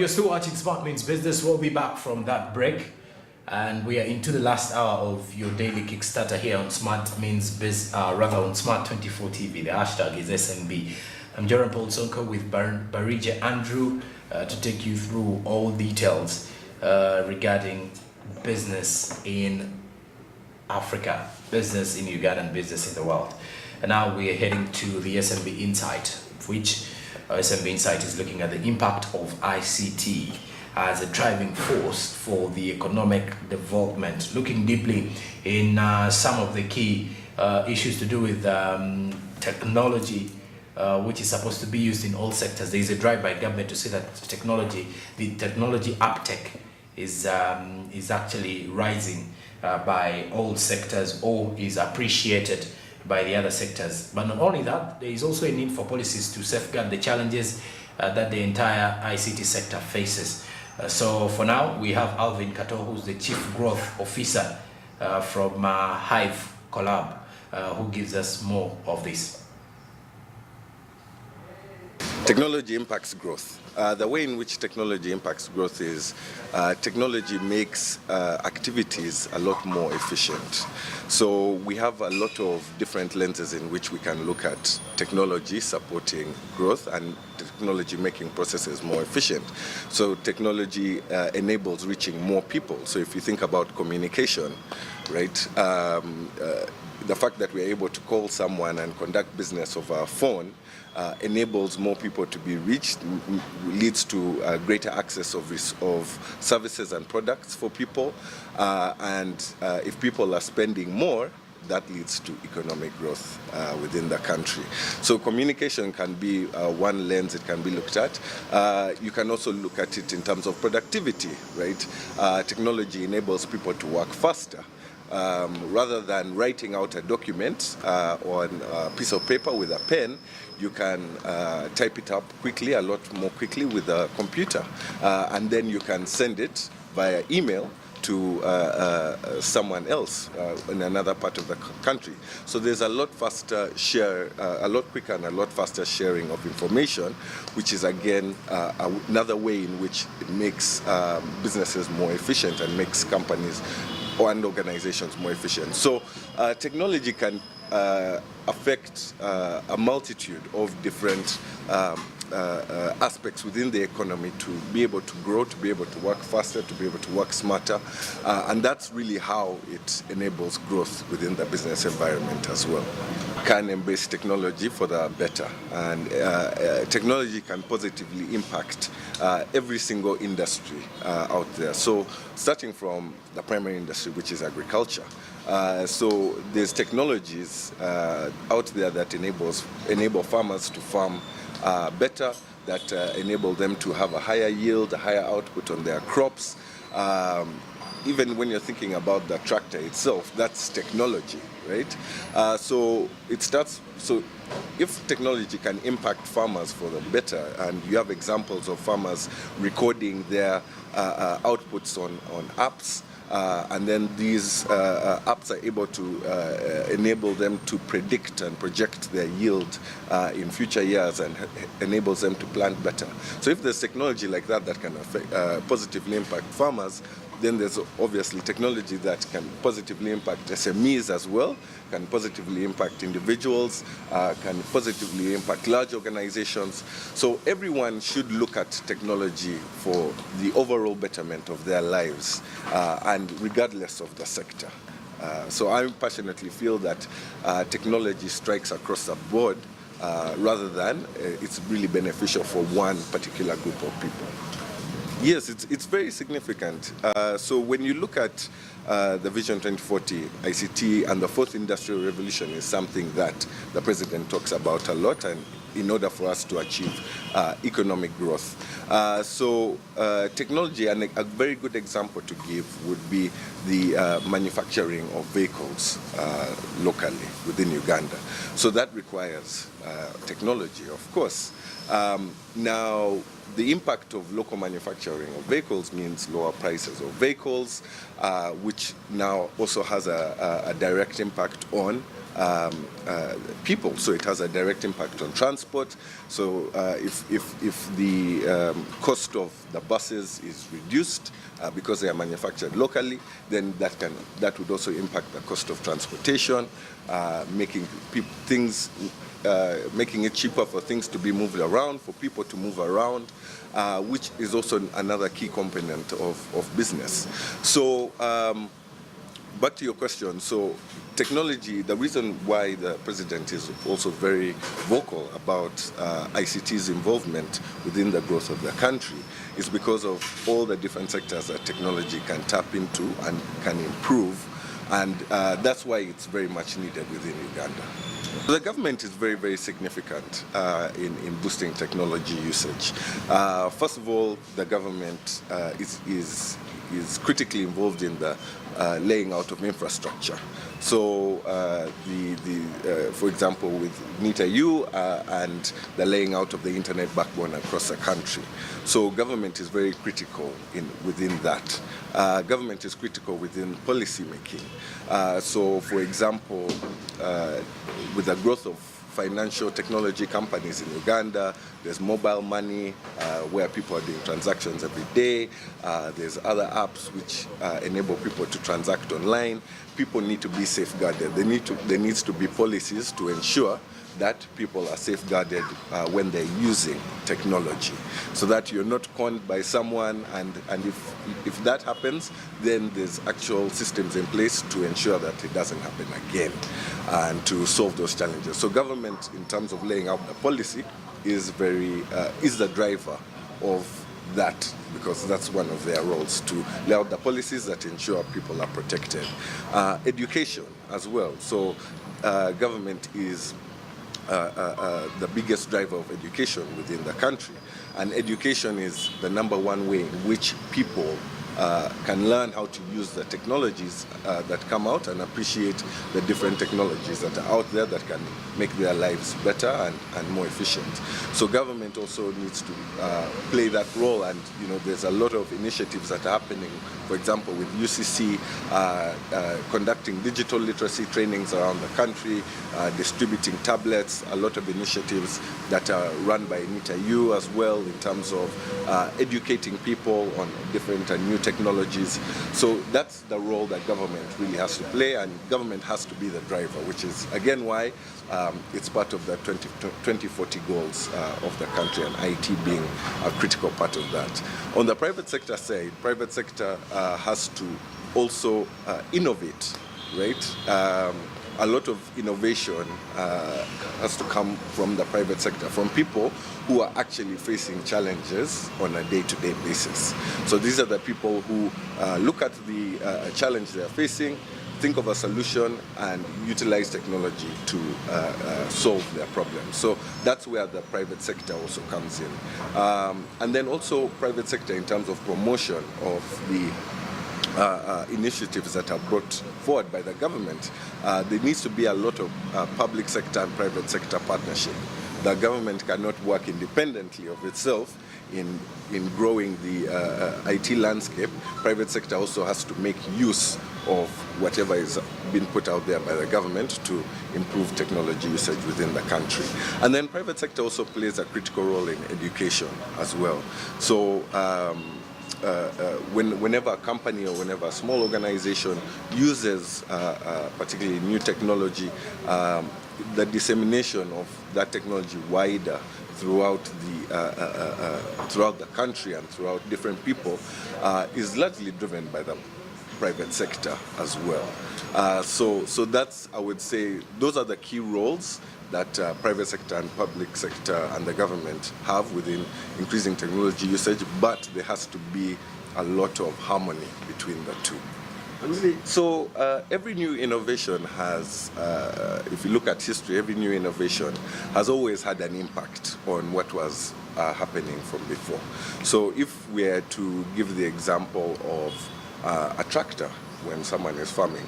you're still watching Smart Means Business. We'll be back from that break, and we are into the last hour of your daily Kickstarter here on Smart Means Biz, on Smart 24 TV. The hashtag is SMB. I'm Jerome Paul Sonko with Barija Andrew to take you through all details regarding business in Africa, business in Uganda, and business in the world. And now we are heading to the SMB Insight, which SMB Insight is looking at the impact of ICT as a driving force for the economic development, looking deeply in some of the key issues to do with technology, which is supposed to be used in all sectors. There is a drive by government to say that the technology uptake is actually rising by all sectors, or is appreciated by the other sectors. But not only that, there is also a need for policies to safeguard the challenges that the entire ICT sector faces. So for now, we have Alvin Kato, who's the Chief Growth Officer from Hive Collab, who gives us more of this. Technology impacts growth. The way in which technology impacts growth is technology makes activities a lot more efficient. So we have a lot of different lenses in which we can look at technology supporting growth and technology making processes more efficient. So technology enables reaching more people. So if you think about communication, right? The fact that we're able to call someone and conduct business over a phone enables more people to be reached, leads to greater access of services and products for people, and if people are spending more, that leads to economic growth within the country. So communication can be one lens it can be looked at. You can also look at it in terms of productivity, right? Technology enables people to work faster. Rather than writing out a document on a piece of paper with a pen, you can type it up quickly, a lot more quickly with a computer, and then you can send it via email to someone else in another part of the country. So there's a lot faster a lot quicker and a lot faster sharing of information, which is again another way in which it makes businesses more efficient and makes companies and organizations more efficient. So technology can affect a multitude of different aspects within the economy to be able to grow, to be able to work faster, to be able to work smarter, and that's really how it enables growth within the business environment as well. Can embrace technology for the better, and technology can positively impact every single industry out there. So starting from the primary industry, which is agriculture. So there's technologies out there that enable farmers to farm better, that enable them to have a higher yield, a higher output on their crops. Even when you're thinking about the tractor itself, that's technology, right? So if technology can impact farmers for the better, and you have examples of farmers recording their outputs on apps, and then these apps are able to enable them to predict and project their yield in future years, and enables them to plant better. So if there's technology like that that can positively impact farmers, then there's obviously technology that can positively impact SMEs as well, can positively impact individuals, can positively impact large organizations. So everyone should look at technology for the overall betterment of their lives, and regardless of the sector. So I passionately feel that technology strikes across the board, rather than it's really beneficial for one particular group of people. Yes, it's very significant. So when you look at the Vision 2040, ICT and the fourth industrial revolution is something that the president talks about a lot, and in order for us to achieve economic growth. So technology, and a very good example to give would be the manufacturing of vehicles locally within Uganda. So that requires technology, of course. Now, the impact of local manufacturing of vehicles means lower prices of vehicles, which now also has a direct impact on people. So it has a direct impact on transport. So if the cost of the buses is reduced because they are manufactured locally, then that would also impact the cost of transportation, making making it cheaper for things to be moved around, for people to move around, which is also another key component of business. So back to your question. So technology, the reason why the president is also very vocal about ICT's involvement within the growth of the country is because of all the different sectors that technology can tap into and can improve. And that's why it's very much needed within Uganda. The government is very, very significant in boosting technology usage. First of all, the government is critically involved in the laying out of infrastructure. So, for example, with NITA-U and the laying out of the internet backbone across the country. So, government is very critical within that. Government is critical within policy making. So, for example, with the growth of financial technology companies in Uganda, there's mobile money where people are doing transactions every day. There's other apps which enable people to transact online. People need to be safeguarded. There needs to be policies to ensure that people are safeguarded when they're using technology, so that you're not conned by someone, and if that happens, then there's actual systems in place to ensure that it doesn't happen again and to solve those challenges. So government, in terms of laying out the policy, is the driver of that, because that's one of their roles, to lay out the policies that ensure people are protected. Education as well. So government is the biggest driver of education within the country, and education is the #1 way in which people can learn how to use the technologies that come out and appreciate the different technologies that are out there that can make their lives better and more efficient. So government also needs to play that role, and there's a lot of initiatives that are happening. For example, with UCC conducting digital literacy trainings around the country, distributing tablets, a lot of initiatives that are run by NITA-U as well in terms of educating people on different and new technologies. So that's the role that government really has to play, and government has to be the driver, which is again why it's part of the 2040 goals of the country, and IT being a critical part of that. On the private sector side, private sector has to also innovate, right? A lot of innovation has to come from the private sector, from people who are actually facing challenges on a day-to-day basis. So these are the people who look at the challenge they are facing, think of a solution, and utilize technology to solve their problems. So that's where the private sector also comes in. And then also private sector in terms of promotion of the initiatives that are brought forward by the government. There needs to be a lot of public sector and private sector partnership. The government cannot work independently of itself in growing the IT landscape. Private sector also has to make use of whatever is being put out there by the government to improve technology usage within the country. And then private sector also plays a critical role in education as well. So whenever a company or whenever a small organization uses particularly new technology, the dissemination of that technology wider throughout the country and throughout different people is largely driven by the private sector as well. So that's, I would say, those are the key roles that private sector and public sector and the government have within increasing technology usage, but there has to be a lot of harmony between the two. So every new innovation has, if you look at history, every new innovation has always had an impact on what was happening from before. So if we are to give the example of a tractor when someone is farming,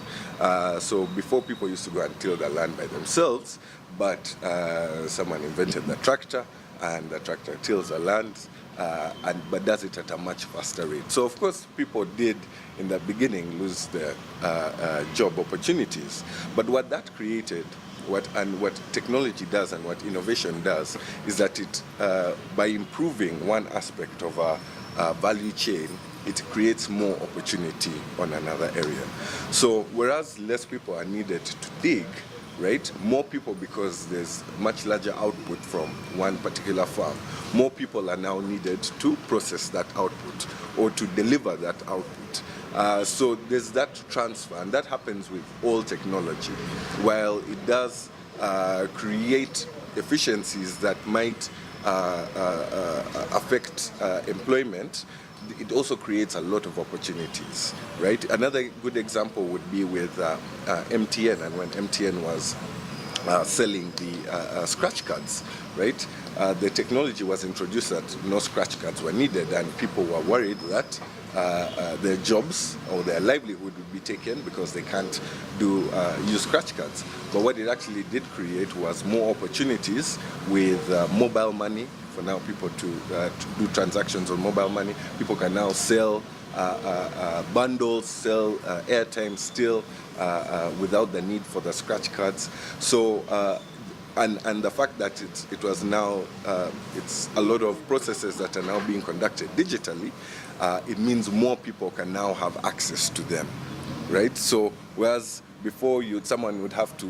so before people used to go and till the land by themselves, but someone invented the tractor, and the tractor tills the land, but does it at a much faster rate. So of course people did in the beginning lose their job opportunities, but what that created, what technology does and what innovation does, is that it by improving one aspect of our value chain, it creates more opportunity on another area. So whereas less people are needed to dig, right, more people, because there's much larger output from one particular farm, more people are now needed to process that output or to deliver that output. So there's that transfer, and that happens with all technology. While it does create efficiencies that might affect employment, it also creates a lot of opportunities, right? Another good example would be with MTN, and when MTN was selling the scratch cards, right? The technology was introduced that no scratch cards were needed, and people were worried that their jobs or their livelihood would be taken because they can't use scratch cards. But what it actually did create was more opportunities with mobile money. For now, people to do transactions on mobile money. People can now sell bundles, sell airtime still without the need for the scratch cards. So, and the fact that it was now, it's a lot of processes that are now being conducted digitally, it means more people can now have access to them, right? So, whereas before someone would have to,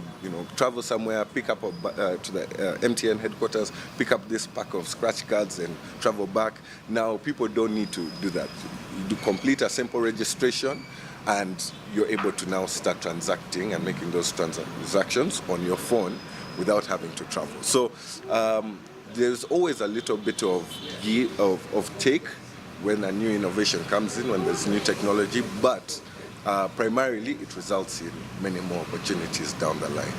travel somewhere, pick up to the MTN headquarters, pick up this pack of scratch cards and travel back. Now people don't need to do that. You do complete a simple registration, and you're able to now start transacting and making those transactions on your phone without having to travel. So there's always a little bit of take when a new innovation comes in, when there's new technology, but primarily it results in many more opportunities down the line.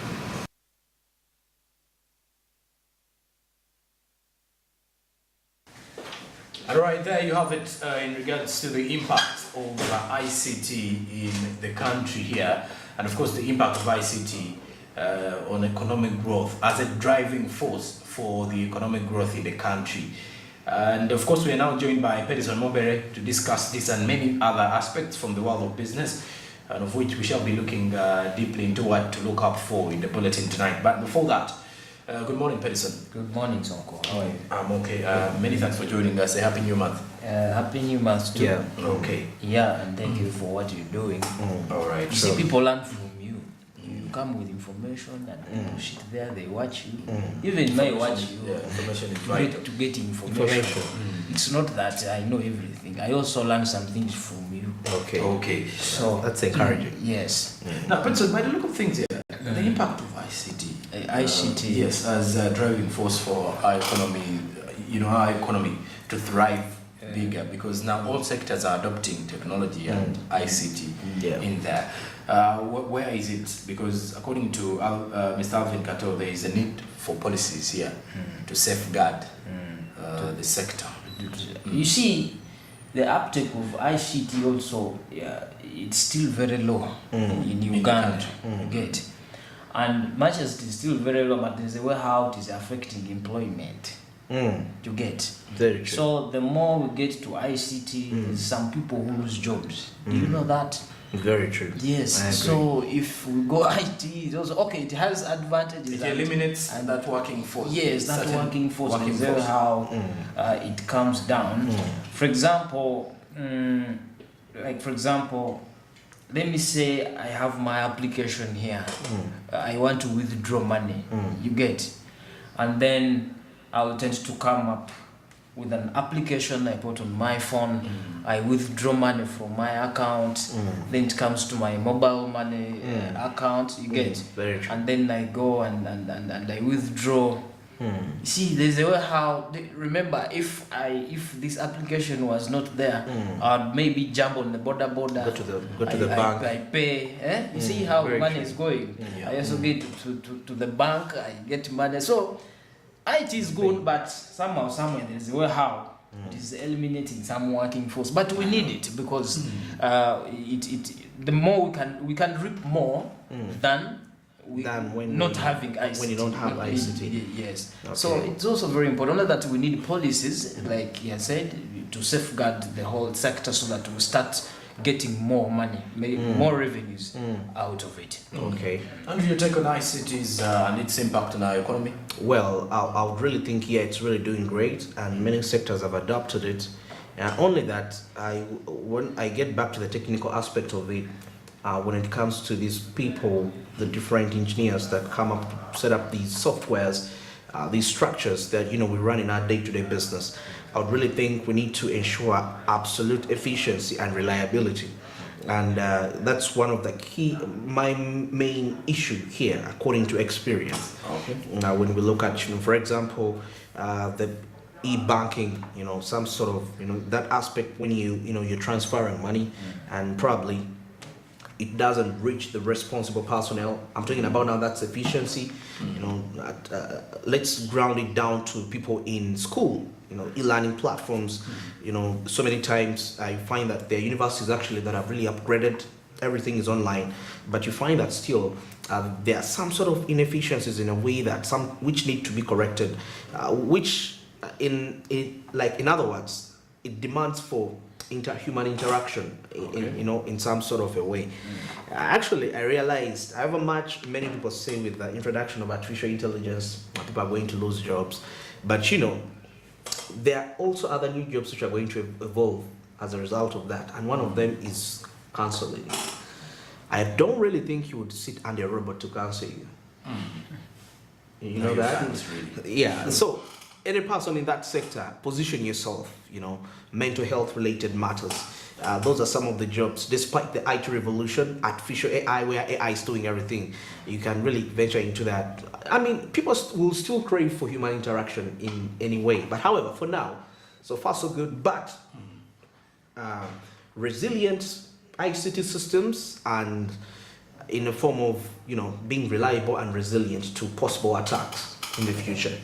All right, there you have it in regards to the impact of ICT in the country here, and of course the impact of ICT on economic growth as a driving force for the economic growth in the country. And of course, we are now joined by Pedison Mobere to discuss this and many other aspects from the world of business, and of which we shall be looking deeply into what to look up for in the bulletin tonight. But before that, good morning, Pedison. Good morning, Sonko. How are you? I'm okay. Many thanks for joining us. A happy new month. Happy New Month too. Yeah. Okay. Yeah, and thank you for what you're doing. All right. You see, people learn from you. You come with information, and people sit there, they watch you. Even may watch you. Yeah, information is vital. To get information. It's not that I know everything. I also learn some things from you. Okay. Okay. So that's encouraging. Yes. Now, Pedison, by the look of things here, the impact of ICT. ICT. Yes, as a driving force for our economy, our economy to thrive bigger, because now all sectors are adopting technology and ICT in there. Where is it? Because according to Mr. Alvin Kato, there is a need for policies here to safeguard the sector. You see, the uptake of ICT also, it's still very low in Uganda. You get, and much as it is still very low, but there's a way how it is affecting employment. You get. Very true. So the more we get to ICT, there's some people who lose jobs. Do you know that? Very true. Yes. I agree. So if we go IT, it's also okay. It has advantages. It eliminates that working force. Yes, that Certain working force. working Is there force. how it comes down. For example, let me say I have my application here. I want to withdraw money. You get, and then I will tend to come up with an application I put on my phone. I withdraw money from my account. Then it comes to my mobile money account. You get, Very true. and then I go and I withdraw. See, there's a way how. Remember, if this application was not there, I'd maybe jump on the border. Go to the bank. I pay. You see how Very money true. is going. Yeah. I also get to the bank. I get money. So it is good, but somewhere there's a way how it is eliminating some working force. But we need it because the more we can reap more than than when not having ICT. When you don't have ICT. Yes. Okay. So it's also very important. Only that we need policies, like he has said, to safeguard the whole sector so that we start getting more money, more revenues out of it. Okay. Andrew, your take on ICTs and its impact on our economy? Well, I would really think, it's really doing great, and many sectors have adopted it. Only that, when I get back to the technical aspect of it, when it comes to these people, the different engineers that come up to set up these softwares, these structures that we run in our day-to-day business, I would really think we need to ensure absolute efficiency and reliability. And that's one of the my main issue here, according to experience. Okay. Now, when we look at, for example, the e-banking, some sort of, that aspect when you're transferring money, and probably it doesn't reach the responsible personnel. I'm talking about now, that's efficiency. Let's ground it down to people in school. E-learning platforms. So many times I find that there are universities actually that have really upgraded. Everything is online, but you find that still there are some sort of inefficiencies in a way that which need to be corrected, which in other words, it demands for human interaction in some sort of a way. Actually, I realized, however much many people say with the introduction of artificial intelligence, people are going to lose jobs, but there are also other new jobs which are going to evolve as a result of that, and one of them is counseling. I don't really think you would sit under a robot to counsel you. You know that? Really. Yeah. So any person in that sector, position yourself. Mental health related matters. Those are some of the jobs. Despite the IT revolution, artificial AI, where AI is doing everything, you can really venture into that. I mean, people will still crave for human interaction in any way. But however, for now, so far so good. But resilient ICT systems, and in the form of being reliable and resilient to possible attacks in the future.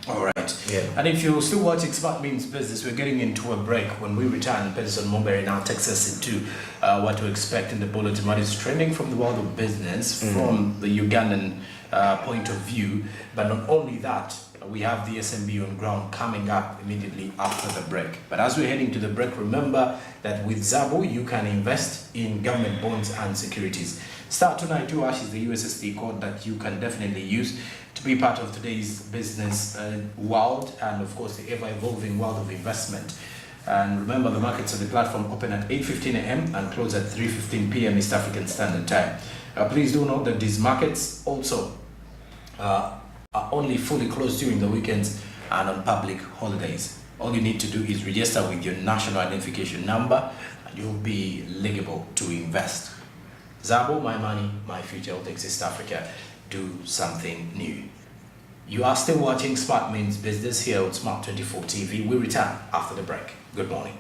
All right. Yeah. And if you're still watching Smart Means Business, we're getting into a break. When we return, Pedson Mumbere now takes us into what to expect in the bulletin, what is trending from the world of business from the Ugandan point of view. But not only that, we have the SMB on ground coming up immediately after the break. But as we're heading to the break, remember that with Zabo, you can invest in government bonds and securities. Star 292 is the USSD code that you can definitely use to be part of today's business world, and of course the ever-evolving world of investment. And remember, the markets of the platform open at 8:15 a.m. and close at 3:15 p.m. East African Standard Time. Please do note that these markets also are only fully closed during the weekends and on public holidays. All you need to do is register with your national identification number, and you'll be eligible to invest. Zabo, my money, my future. All takes East Africa. Do something new. You are still watching Smart Means Business here on Smart 24 TV. We return after the break. Good morning.